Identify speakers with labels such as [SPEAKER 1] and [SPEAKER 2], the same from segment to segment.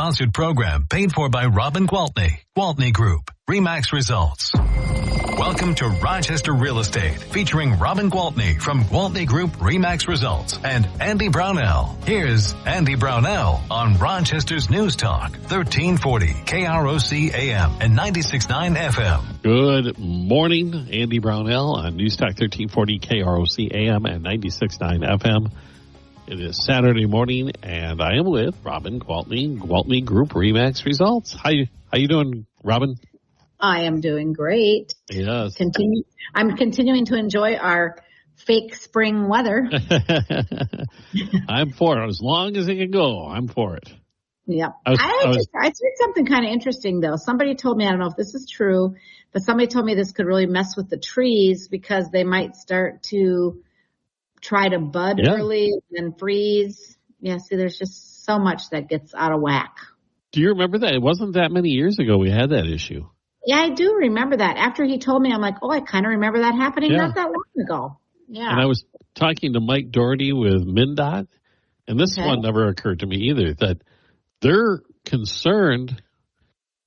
[SPEAKER 1] Sponsored program paid for by Robin Gwaltney, Gwaltney Group, RE/MAX Results. Welcome to Rochester Real Estate, featuring Robin Gwaltney from Gwaltney Group, RE/MAX Results, and Andy Brownell. Here's Andy Brownell on Rochester's News Talk, 1340 KROC AM and 96.9 FM.
[SPEAKER 2] Good morning, Andy Brownell on News Talk 1340 KROC AM and 96.9 FM. It is Saturday morning, and I am with Robin Gwaltney, Gwaltney Group, RE/MAX Results. How you doing, Robin?
[SPEAKER 3] I am doing great.
[SPEAKER 2] Yes.
[SPEAKER 3] I'm continuing to enjoy our fake spring weather.
[SPEAKER 2] I'm for it. As long as it can go, I'm for it.
[SPEAKER 3] Yep. I said something kind of interesting, though. Somebody told me, I don't know if this is true, but somebody told me this could really mess with the trees because they might start to try to bud early and freeze. Yeah, see, there's just so much that gets out of whack.
[SPEAKER 2] Do you remember that? It wasn't that many years ago we had that issue.
[SPEAKER 3] Yeah, I do remember that. After he told me, I'm like, I kind of remember that happening not that long ago. Yeah.
[SPEAKER 2] And I was talking to Mike Doherty with MnDOT, and this one never occurred to me either, that they're concerned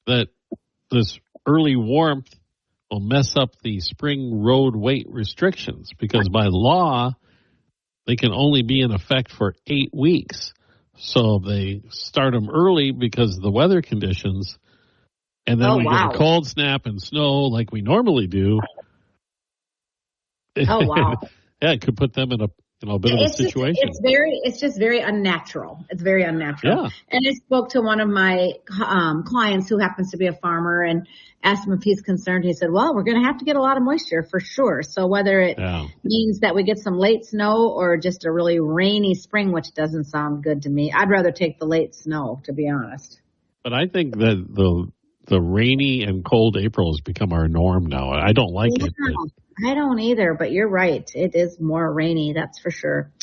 [SPEAKER 2] that this early warmth will mess up the spring road weight restrictions because by law, they can only be in effect for 8 weeks. So they start them early because of the weather conditions. And then we get a cold snap and snow like we normally do.
[SPEAKER 3] Oh, wow.
[SPEAKER 2] Yeah, it could put them in a bit of a situation.
[SPEAKER 3] It's just very unnatural. It's very unnatural. Yeah. And I spoke to one of my clients who happens to be a farmer and asked him if he's concerned. He said, well, we're going to have to get a lot of moisture for sure. So whether it means that we get some late snow or just a really rainy spring, which doesn't sound good to me, I'd rather take the late snow, to be honest.
[SPEAKER 2] But I think that the rainy and cold April has become our norm now. I don't like it.
[SPEAKER 3] I don't either, but you're right. It is more rainy, that's for sure.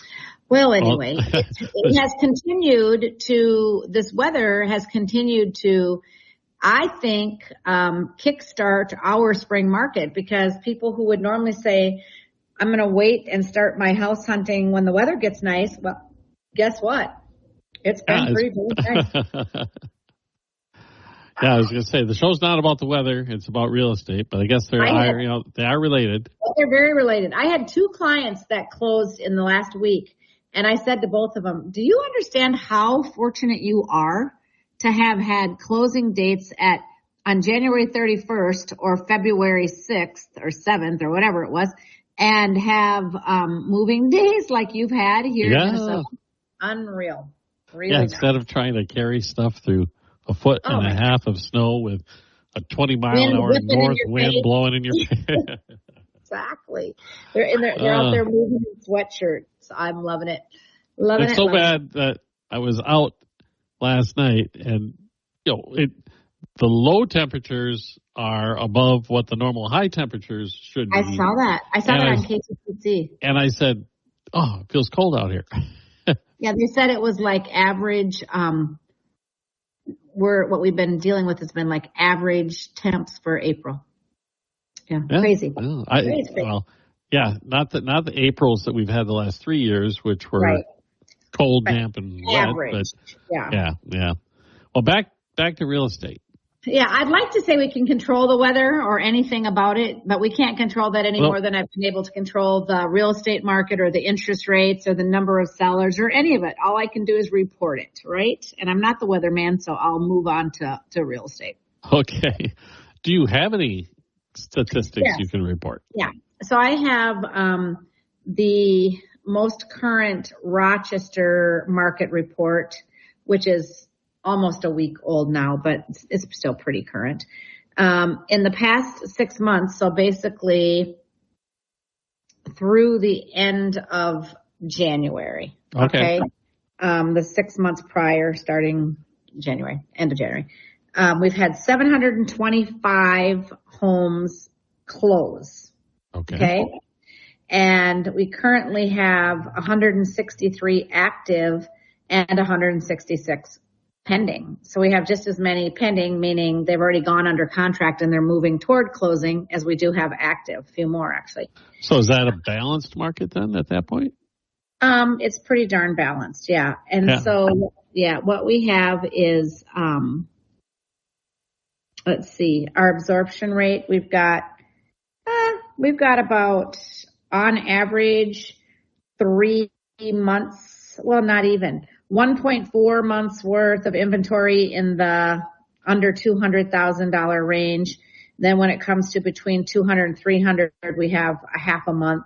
[SPEAKER 3] Well, anyway, it has continued to, this weather has continued to, I think, kickstart our spring market because people who would normally say, I'm going to wait and start my house hunting when the weather gets nice. Well, guess what? It's been pretty nice.
[SPEAKER 2] Yeah, I was going to say, the show's not about the weather. It's about real estate, but I guess they are related.
[SPEAKER 3] Well, they're very related. I had 2 clients that closed in the last week, and I said to both of them, do you understand how fortunate you are to have had closing dates on January 31st or February 6th or 7th or whatever it was, and have moving days like you've had here in Minnesota? Unreal. Really
[SPEAKER 2] instead of trying to carry stuff through a foot and a half of snow with a 20-mile-an-hour north wind blowing in your face.
[SPEAKER 3] Exactly. They're out there moving in sweatshirts. I'm loving it.
[SPEAKER 2] It's so bad that I was out last night, and the low temperatures are above what the normal high temperatures should be.
[SPEAKER 3] I saw that. I saw that on KTCC.
[SPEAKER 2] And I said, it feels cold out here.
[SPEAKER 3] Yeah, they said it was like average. What we've been dealing with has been like average temps for April. Yeah. Crazy.
[SPEAKER 2] Well, not the Aprils that we've had the last 3 years, which were cold, damp, and
[SPEAKER 3] average.
[SPEAKER 2] Wet. But yeah. Well, back to real estate.
[SPEAKER 3] Yeah, I'd like to say we can control the weather or anything about it, but we can't control that any more than I've been able to control the real estate market or the interest rates or the number of sellers or any of it. All I can do is report it, right? And I'm not the weatherman, so I'll move on to real estate.
[SPEAKER 2] Okay. Do you have any statistics you can report?
[SPEAKER 3] Yeah. So I have the most current Rochester market report, which is almost a week old now, but it's still pretty current. In the past 6 months, so basically through the end of January. Okay. The 6 months prior, starting end of January. We've had 725 homes close. Okay. And we currently have 163 active and 166 pending. So we have just as many pending, meaning they've already gone under contract and they're moving toward closing, as we do have active, a few more actually.
[SPEAKER 2] So is that a balanced market then at that point?
[SPEAKER 3] It's pretty darn balanced, yeah. And so what we have is, let's see, our absorption rate. We've got about, on average, 3 months, well, not even, 1.4 months worth of inventory in the under $200,000 range. Then when it comes to between 200 and 300, we have a half a month.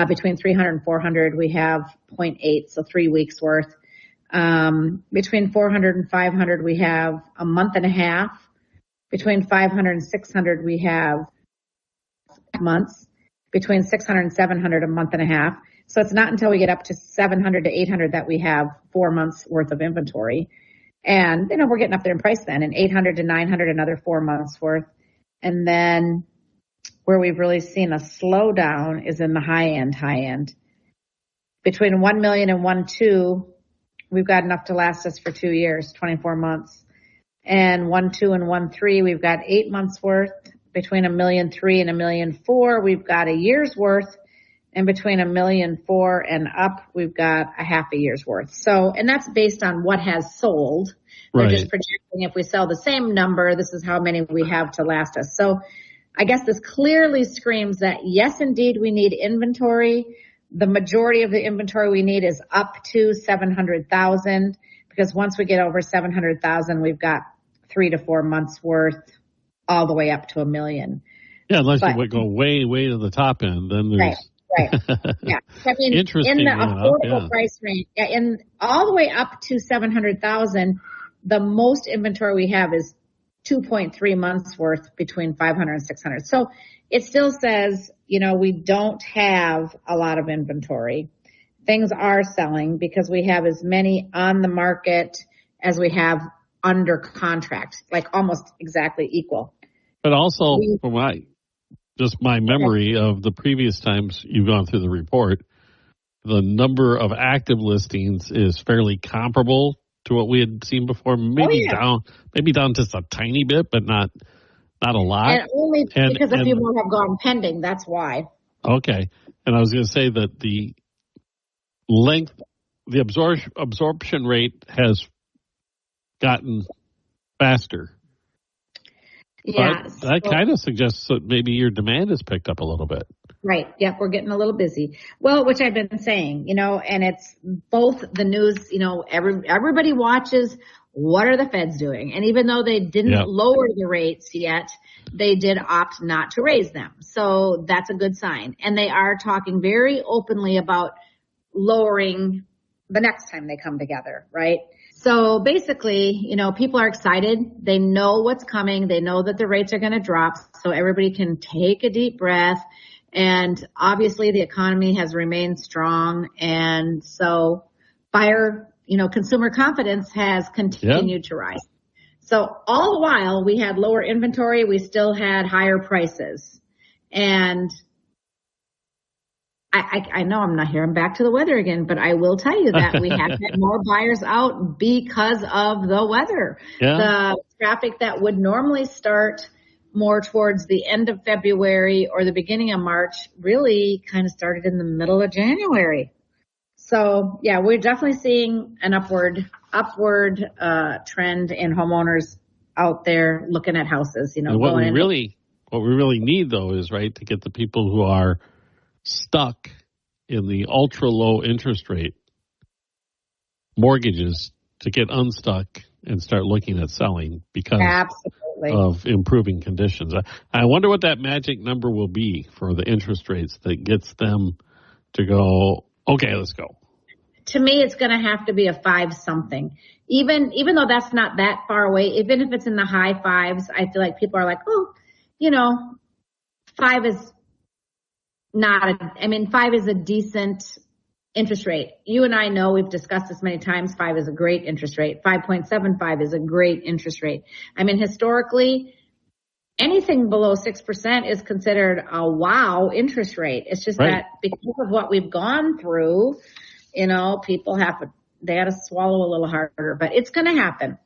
[SPEAKER 3] Between 300 and 400, we have 0.8, so 3 weeks worth. Between 400 and 500, we have a month and a half. Between 500 and 600, we have months. Between 600 and 700, a month and a half. So it's not until we get up to 700 to 800 that we have 4 months worth of inventory. And, we're getting up there in price then. And 800 to 900, another 4 months worth. And then where we've really seen a slowdown is in the high end. Between 1 million and 1.2, we've got enough to last us for 2 years, 24 months. And 1.2 and 1.3, we've got 8 months worth. Between 1.3 million and 1.4 million, we've got a year's worth. And between 1.4 million and up, we've got a half a year's worth. So, and that's based on what has sold. They're just projecting if we sell the same number, this is how many we have to last us. So I guess this clearly screams that yes, indeed, we need inventory. The majority of the inventory we need is up to 700,000 because once we get over 700,000, we've got 3 to 4 months worth all the way up to 1 million.
[SPEAKER 2] Yeah, unless you would go way to the top end, then there's...
[SPEAKER 3] Right. Yeah. I mean, in the affordable price range, in all the way up to 700,000, the most inventory we have is 2.3 months worth between 500 and 600. So it still says, we don't have a lot of inventory. Things are selling because we have as many on the market as we have under contract, like almost exactly equal.
[SPEAKER 2] But also, from my memory of the previous times you've gone through the report, the number of active listings is fairly comparable to what we had seen before. Maybe down just a tiny bit, but not a lot.
[SPEAKER 3] And only because a few more have gone pending. That's why.
[SPEAKER 2] Okay. And I was going to say that the length, the absorption rate has gotten faster.
[SPEAKER 3] Yeah.
[SPEAKER 2] But that kind of suggests that maybe your demand has picked up a little bit.
[SPEAKER 3] Right. Yep. We're getting a little busy. Well, which I've been saying, and it's both the news, everybody watches what are the feds doing. And even though they didn't lower the rates yet, they did opt not to raise them. So that's a good sign. And they are talking very openly about lowering the next time they come together. Right. So basically, people are excited. They know what's coming. They know that the rates are going to drop. So everybody can take a deep breath. And obviously the economy has remained strong. And so consumer confidence has continued to rise. So all the while we had lower inventory, we still had higher prices. And I know I'm not here. I'm back to the weather again, but I will tell you that we have had more buyers out because of the weather. Yeah. The traffic that would normally start more towards the end of February or the beginning of March really kind of started in the middle of January. So yeah, we're definitely seeing an upward trend in homeowners out there looking at houses.
[SPEAKER 2] What we really need though is to get the people who are stuck in the ultra low interest rate mortgages to get unstuck and start looking at selling because of improving conditions. I wonder what that magic number will be for the interest rates that gets them to go, okay, let's go.
[SPEAKER 3] To me, it's going to have to be a 5 something. Even though that's not that far away, even if it's in the high 5s, I feel like people are like, 5 is 5 is a decent interest rate. You and I know, we've discussed this many times, 5 is a great interest rate. 5.75 is a great interest rate. Historically, anything below 6% is considered a wow interest rate. It's just that because of what we've gone through, people they got to swallow a little harder, but it's going to happen.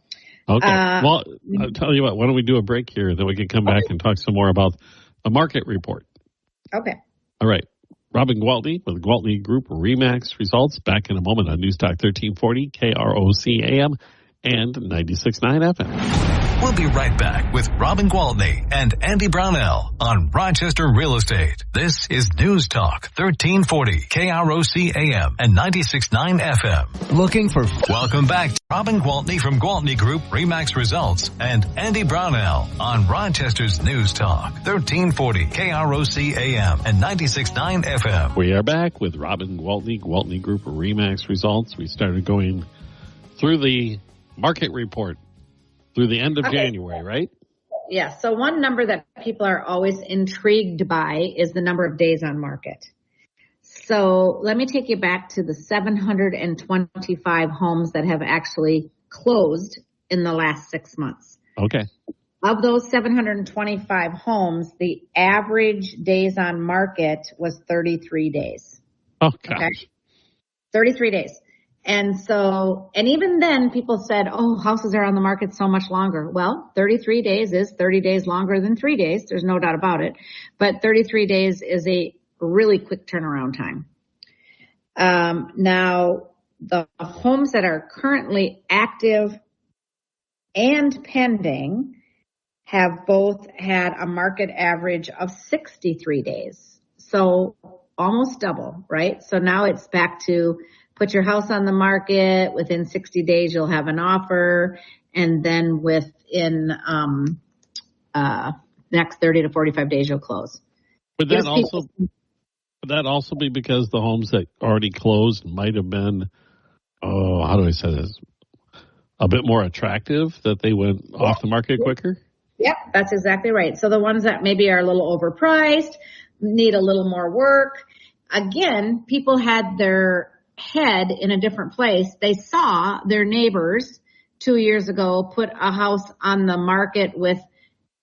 [SPEAKER 2] Okay. Well, I'll tell you what, why don't we do a break here, then we can come back and talk some more about the market report.
[SPEAKER 3] Okay.
[SPEAKER 2] All right. Robin Gwaltney with Gwaltney Group-RE results. Back in a moment on News Talk 1340, KROC AM and 96.9 FM.
[SPEAKER 1] We'll be right back with Robin Gwaltney and Andy Brownell on Rochester Real Estate. This is News Talk 1340, KROC AM and 96.9 FM. Welcome back to Robin Gwaltney from Gwaltney Group-RE results and Andy Brownell on Rochester's News Talk 1340, KROC AM and 96.9 FM.
[SPEAKER 2] We are back with Robin Gwaltney, Gwaltney Group-RE results. We started going through the market report through the end of January, right?
[SPEAKER 3] Yeah. So one number that people are always intrigued by is the number of days on market. So let me take you back to the 725 homes that have actually closed in the last 6 months.
[SPEAKER 2] Okay.
[SPEAKER 3] Of those 725 homes, the average days on market was 33 days.
[SPEAKER 2] Oh, gosh. Okay?
[SPEAKER 3] 33 days. And even then people said, oh, houses are on the market so much longer. Well, 33 days is 30 days longer than 3 days. There's no doubt about it. But 33 days is a really quick turnaround time. Now, the homes that are currently active and pending have both had a market average of 63 days. So almost double, right? So now it's back to put your house on the market. Within 60 days, you'll have an offer. And then within next 30 to 45 days, you'll close.
[SPEAKER 2] Would that also be because the homes that already closed might have been, how do I say this, a bit more attractive, that they went off the market quicker?
[SPEAKER 3] Yep, that's exactly right. So the ones that maybe are a little overpriced, need a little more work. Again, people had their head in a different place. They saw their neighbors 2 years ago put a house on the market with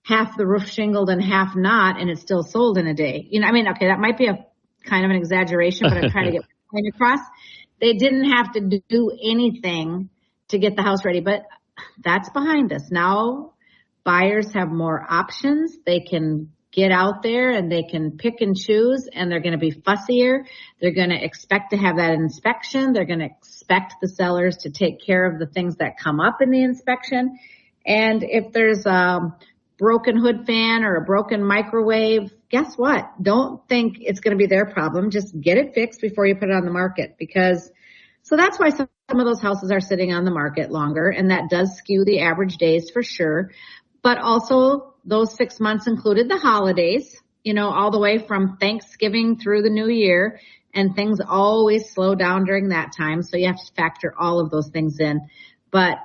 [SPEAKER 3] half the roof shingled and half not, and it still sold in a day. Okay, that might be a kind of an exaggeration, but I'm trying to get my point across. They didn't have to do anything to get the house ready, but that's behind us. Now buyers have more options. They can get out there and they can pick and choose, and they're going to be fussier. They're going to expect to have that inspection. They're going to expect the sellers to take care of the things that come up in the inspection. And if there's a broken hood fan or a broken microwave, guess what? Don't think it's going to be their problem. Just get it fixed before you put it on the market, so that's why some of those houses are sitting on the market longer, and that does skew the average days for sure. But also those 6 months included the holidays, all the way from Thanksgiving through the new year, and things always slow down during that time. So you have to factor all of those things in. But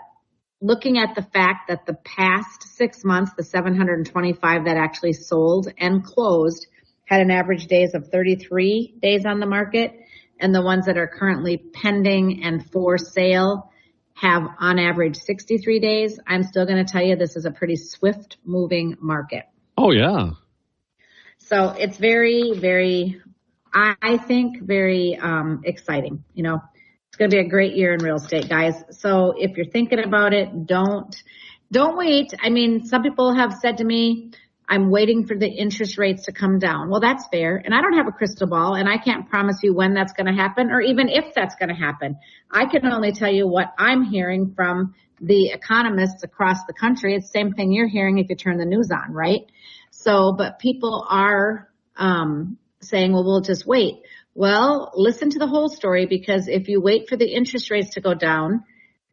[SPEAKER 3] looking at the fact that the past 6 months, the 725 that actually sold and closed had an average days of 33 days on the market, and the ones that are currently pending and for sale have on average 63 days, I'm still going to tell you this is a pretty swift moving market.
[SPEAKER 2] Oh, yeah.
[SPEAKER 3] So it's very, very, I think, very exciting. It's going to be a great year in real estate, guys. So if you're thinking about it, don't wait. Some people have said to me, I'm waiting for the interest rates to come down. Well, that's fair. And I don't have a crystal ball, and I can't promise you when that's going to happen or even if that's going to happen. I can only tell you what I'm hearing from the economists across the country. It's the same thing you're hearing if you turn the news on, right? So, but people are saying, well, we'll just wait. Well, listen to the whole story, because if you wait for the interest rates to go down,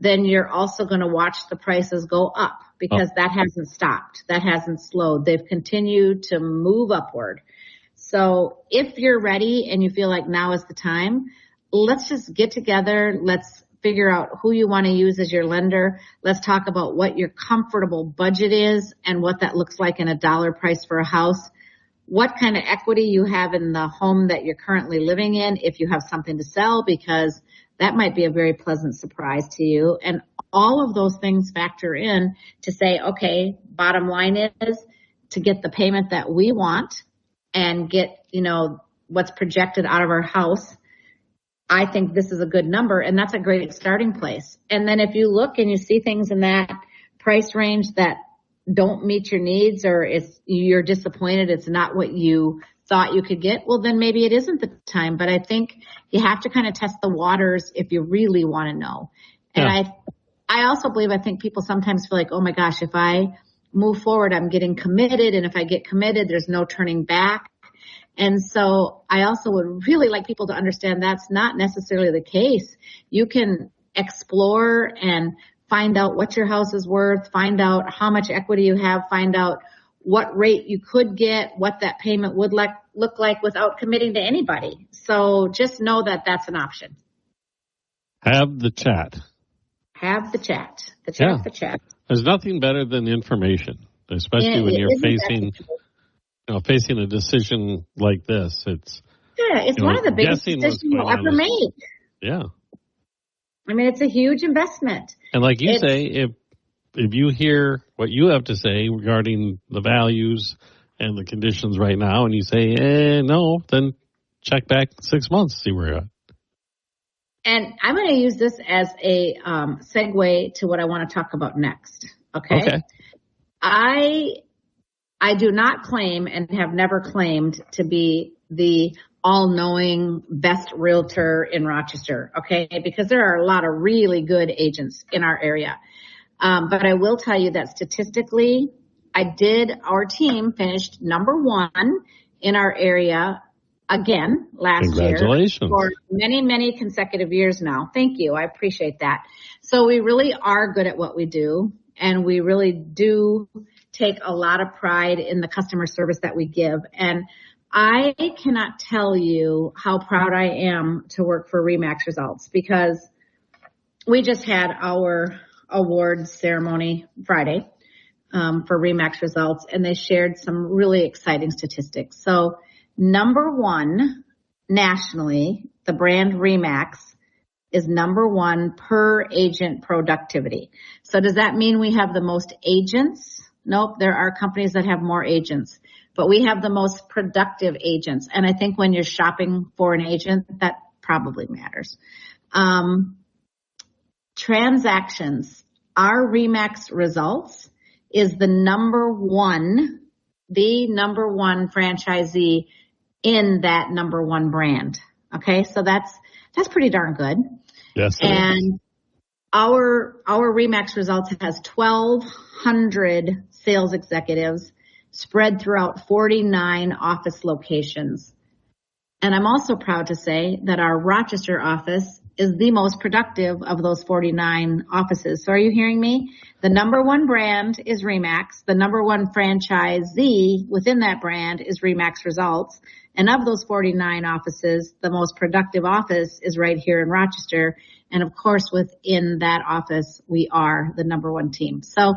[SPEAKER 3] then you're also going to watch the prices go up, because that hasn't stopped. That hasn't slowed. They've continued to move upward. So if you're ready and you feel like now is the time, let's just get together. Let's figure out who you want to use as your lender. Let's talk about what your comfortable budget is and what that looks like in a dollar price for a house. What kind of equity you have in the home that you're currently living in, if you have something to sell, because that might be a very pleasant surprise to you. And all of those things factor in to say, okay, bottom line is to get the payment that we want and get, what's projected out of our house. I think this is a good number, and that's a great starting place. And then if you look and you see things in that price range that don't meet your needs, or you're disappointed, it's not what you thought you could get, well, then maybe it isn't the time. But I think you have to kind of test the waters if you really want to know. And I also believe, I think people sometimes feel like, oh my gosh, if I move forward, I'm getting committed. And if I get committed, there's no turning back. And so I also would really like people to understand that's not necessarily the case. You can explore and find out what your house is worth, find out how much equity you have, find out what rate you could get, what that payment would look like without committing to anybody. So just know that that's an option.
[SPEAKER 2] Have the chat.
[SPEAKER 3] Have the chat. The chat.
[SPEAKER 2] There's nothing better than information, especially when you're facing a decision like this. It's
[SPEAKER 3] one of the biggest decisions you'll ever make.
[SPEAKER 2] Yeah.
[SPEAKER 3] I mean, it's a huge investment.
[SPEAKER 2] And like you say, if you hear what you have to say regarding the values and the conditions right now, and you say, no, then check back 6 months, see where you're at.
[SPEAKER 3] And I'm going to use this as a segue to what I want to talk about next. Okay. I do not claim and have never claimed to be the all-knowing best realtor in Rochester, okay? Because there are a lot of really good agents in our area. But I will tell you that statistically, our team finished number 1 in our area again last year.
[SPEAKER 2] Congratulations.
[SPEAKER 3] For many, many consecutive years now. Thank you. I appreciate that. So we really are good at what we do, and we really do take a lot of pride in the customer service that we give. And I cannot tell you how proud I am to work for RE/MAX Results, because we just had our awards ceremony Friday for RE/MAX Results, and they shared some really exciting statistics. So number 1 nationally, the brand RE/MAX is number 1 per agent productivity. So does that mean we have the most agents? Nope, there are companies that have more agents, but we have the most productive agents. And I think when you're shopping for an agent, that probably matters. Transactions, our RE/MAX Results is the number 1 franchisee in that number 1 brand. Okay, so that's pretty darn good.
[SPEAKER 2] Yes.
[SPEAKER 3] And our RE/MAX Results has 1,200 sales executives spread throughout 49 office locations. And I'm also proud to say that our Rochester office is the most productive of those 49 offices. So are you hearing me? The number 1 brand is RE/MAX. The number 1 franchisee within that brand is RE/MAX Results. And of those 49 offices, the most productive office is right here in Rochester. And of course, within that office, we are the number 1 team. So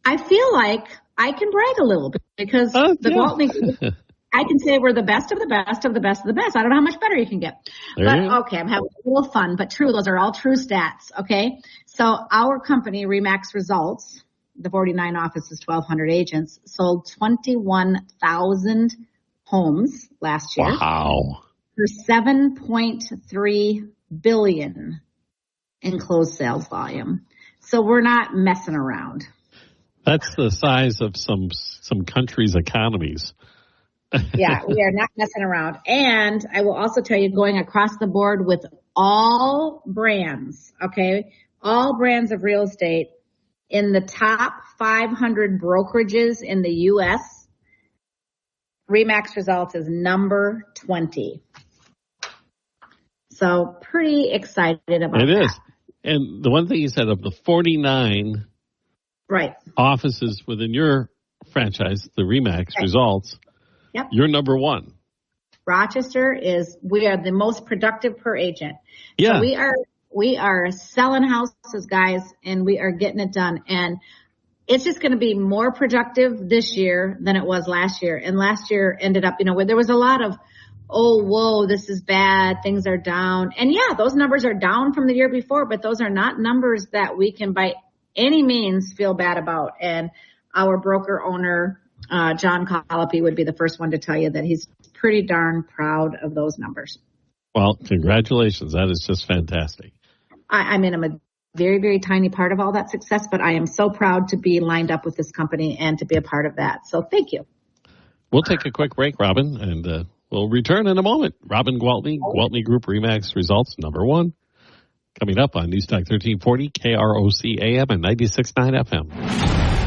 [SPEAKER 3] I feel like I can brag a little bit, because Gwaltney Group, I can say we're the best of the best of the best of the best. I don't know how much better you can get. Okay, I'm having a little fun, but true, those are all true stats, okay? So our company, RE/MAX Results, the 49 offices, 1,200 agents, sold 21,000 homes last year.
[SPEAKER 2] Wow.
[SPEAKER 3] For $7.3 billion in closed sales volume. So we're not messing around.
[SPEAKER 2] That's the size of some countries' economies.
[SPEAKER 3] Yeah, we are not messing around. And I will also tell you, going across the board with all brands, okay, all brands of real estate, in the top 500 brokerages in the U.S., RE/MAX Results is number 20. So pretty excited about that.
[SPEAKER 2] It is. And the one thing you said, of the 49 offices within your franchise, the RE/MAX Results, you're number 1.
[SPEAKER 3] Rochester we are the most productive per agent.
[SPEAKER 2] Yeah.
[SPEAKER 3] So we are selling houses, guys, and we are getting it done. And it's just going to be more productive this year than it was last year. And last year ended up, where there was a lot of, oh, whoa, this is bad, things are down. And yeah, those numbers are down from the year before, but those are not numbers that we can by any means feel bad about. And our broker owner, John Colopy, would be the first one to tell you that he's pretty darn proud of those numbers.
[SPEAKER 2] Well, congratulations. That is just fantastic.
[SPEAKER 3] I'm a very, very tiny part of all that success, but I am so proud to be lined up with this company and to be a part of that. So thank you.
[SPEAKER 2] We'll take a quick break, Robin, and we'll return in a moment. Robin Gwaltney, Gwaltney Group RE/MAX results number 1. Coming up on Newstalk 1340, KROC AM and 96.9 FM.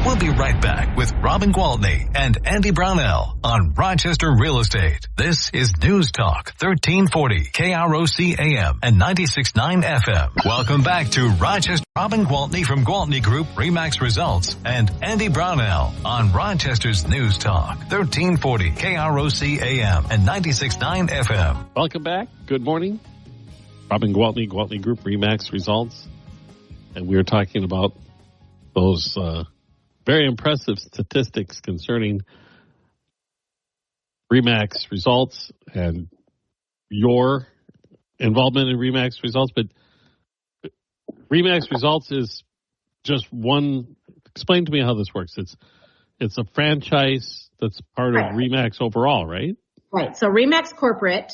[SPEAKER 1] We'll be right back with Robin Gwaltney and Andy Brownell on Rochester Real Estate. This is News Talk 1340, KROC AM and 96.9 FM. Welcome back to Rochester. Robin Gwaltney from Gwaltney Group RE/MAX results and Andy Brownell on Rochester's News Talk 1340, KROC AM and 96.9 FM.
[SPEAKER 2] Welcome back. Good morning. Robin Gwaltney, Gwaltney Group RE/MAX results. And we were talking about those very impressive statistics concerning RE/MAX results and your involvement in RE/MAX results. But RE/MAX results is just one. Explain to me how this works. It's a franchise that's part of RE/MAX overall, right?
[SPEAKER 3] Right. So RE/MAX Corporate,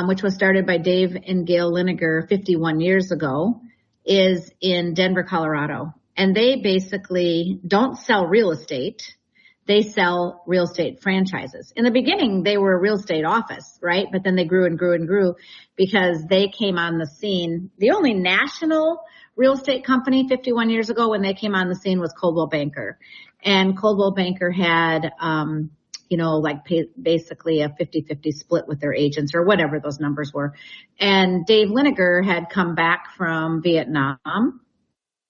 [SPEAKER 3] which was started by Dave and Gail Linegar 51 years ago, is in Denver, Colorado. And they basically don't sell real estate. They sell real estate franchises. In the beginning, they were a real estate office, right? But then they grew and grew and grew because they came on the scene. The only national real estate company 51 years ago when they came on the scene was Coldwell Banker. And Coldwell Banker had, basically a 50-50 split with their agents or whatever those numbers were. And Dave Linegar had come back from Vietnam,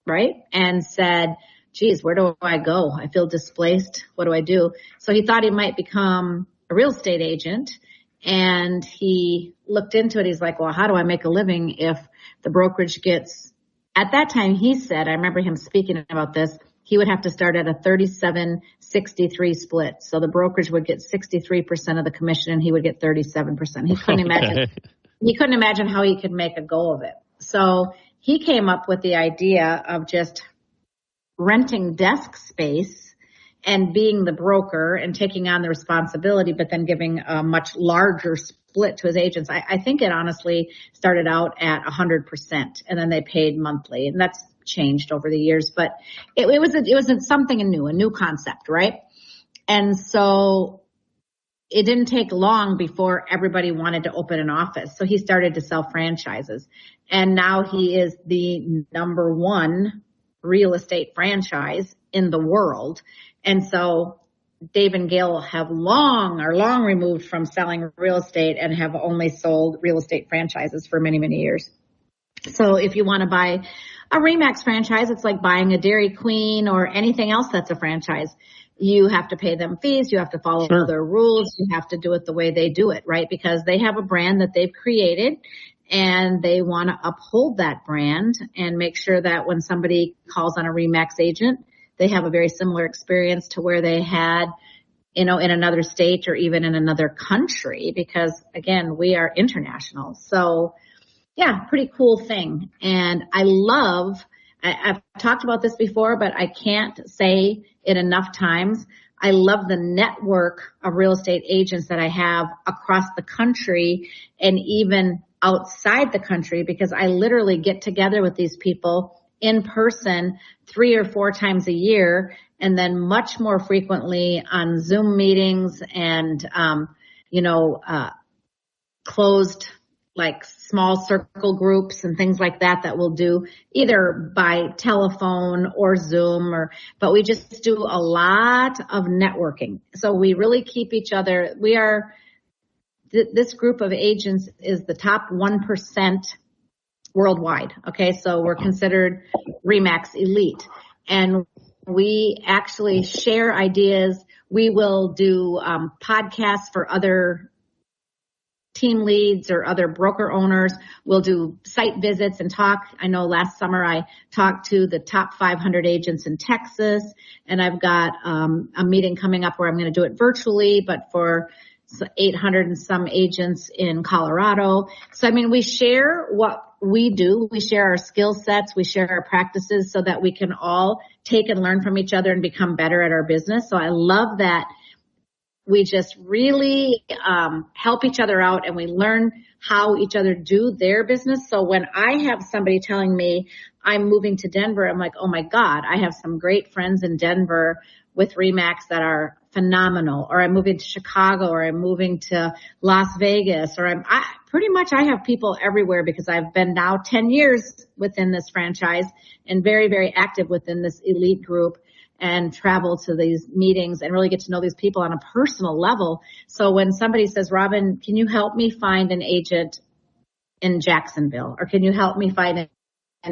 [SPEAKER 3] right? And said, geez, where do I go? I feel displaced. What do I do? So he thought he might become a real estate agent. And he looked into it. He's like, well, how do I make a living if the brokerage gets, at that time he said, I remember him speaking about this, he would have to start at a 37-63 split. So the brokerage would get 63% of the commission and he would get 37%. He couldn't imagine how he could make a go of it. So he came up with the idea of just renting desk space and being the broker and taking on the responsibility, but then giving a much larger split to his agents. I think it honestly started out at 100% and then they paid monthly, and that's changed over the years, but it was something new, a new concept, right? And so it didn't take long before everybody wanted to open an office. So he started to sell franchises. And now he is the number 1 real estate franchise in the world. And so Dave and Gail are long removed from selling real estate and have only sold real estate franchises for many, many years. So if you want to buy a RE/MAX franchise, it's like buying a Dairy Queen or anything else that's a franchise. You have to pay them fees. You have to follow their rules. You have to do it the way they do it, right? Because they have a brand that they've created and they want to uphold that brand and make sure that when somebody calls on a RE/MAX agent, they have a very similar experience to where they had, in another state or even in another country, because again, we are international. So yeah, pretty cool thing. And I've talked about this before, but I can't say it enough times. I love the network of real estate agents that I have across the country and even outside the country, because I literally get together with these people in person 3 or 4 times a year, and then much more frequently on Zoom meetings and, closed, like small circle groups and things like that we'll do either by telephone or Zoom but we just do a lot of networking. So we really keep each other. This group of agents is the top 1% worldwide. Okay. So we're considered RE/MAX elite, and we actually share ideas. We will do podcasts for other team leads or other broker owners. We'll do site visits and talk. I know last summer I talked to the top 500 agents in Texas, and I've got a meeting coming up where I'm going to do it virtually, but for 800 and some agents in Colorado. So, we share what we do. We share our skill sets. We share our practices so that we can all take and learn from each other and become better at our business. So I love that we just really help each other out, and we learn how each other do their business. So when I have somebody telling me I'm moving to Denver, I'm like, oh my God, I have some great friends in Denver with RE/MAX that are phenomenal, or I'm moving to Chicago, or I'm moving to Las Vegas, or I pretty much have people everywhere because I've been now 10 years within this franchise and very, very active within this elite group and travel to these meetings and really get to know these people on a personal level. So when somebody says, Robin, can you help me find an agent in Jacksonville, or can you help me find an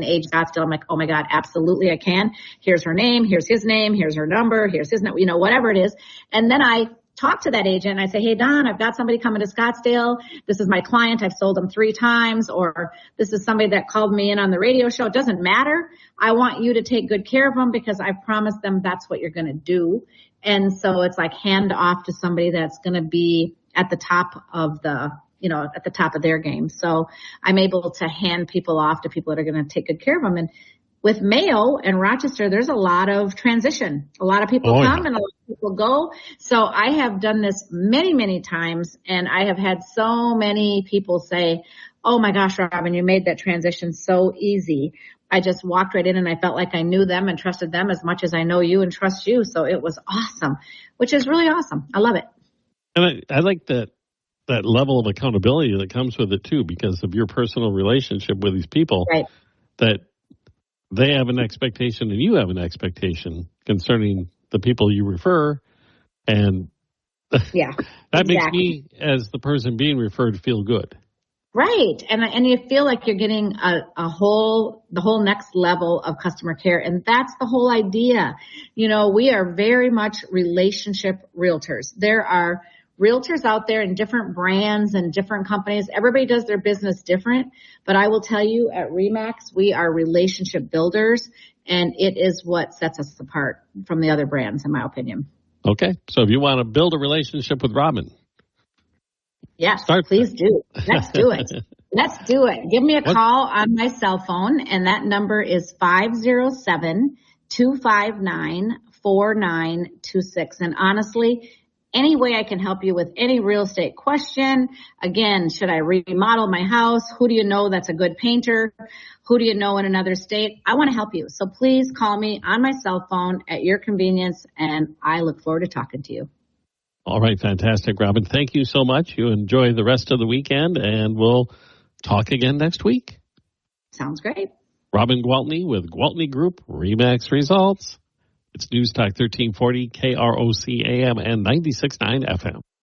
[SPEAKER 3] agent in Scottsdale? I'm like, oh my God, absolutely I can. Here's her name, here's his name, here's her number, here's his, whatever it is. And then I talk to that agent and I say, hey, Don, I've got somebody coming to Scottsdale. This is my client. I've sold them 3 times, or this is somebody that called me in on the radio show. It doesn't matter. I want you to take good care of them because I promised them that's what you're going to do. And so it's like hand off to somebody that's going to be at the top of at the top of their game. So I'm able to hand people off to people that are going to take good care of them. And with Mayo and Rochester, there's a lot of transition. A lot of people come and a lot of people go. So I have done this many, many times, and I have had so many people say, oh my gosh, Robin, you made that transition so easy. I just walked right in and I felt like I knew them and trusted them as much as I know you and trust you. So it was awesome, which is really awesome. I love it.
[SPEAKER 2] And I like that level of accountability that comes with it too, because of your personal relationship with these people,
[SPEAKER 3] right,
[SPEAKER 2] that they have an expectation and you have an expectation concerning the people you refer. And
[SPEAKER 3] yeah,
[SPEAKER 2] that makes me, as the person being referred, feel good.
[SPEAKER 3] Right. And you feel like you're getting the whole next level of customer care. And that's the whole idea. We are very much relationship realtors. There are realtors out there in different brands and different companies. Everybody does their business different. But I will tell you, at RE/MAX, we are relationship builders, and it is what sets us apart from the other brands, in my opinion.
[SPEAKER 2] Okay. So if you want to build a relationship with Robin.
[SPEAKER 3] Yes, please do. Let's do it. Let's do it. Give me a call on my cell phone, and that number is 507-259-4926. And honestly, any way I can help you with any real estate question. Again, should I remodel my house? Who do you know that's a good painter? Who do you know in another state? I want to help you. So please call me on my cell phone at your convenience, and I look forward to talking to you.
[SPEAKER 2] All right, fantastic, Robin. Thank you so much. You enjoy the rest of the weekend, and we'll talk again next week.
[SPEAKER 3] Sounds great.
[SPEAKER 2] Robin Gwaltney with Gwaltney Group-RE Results. It's News Talk 1340, KROC AM and 96.9 FM.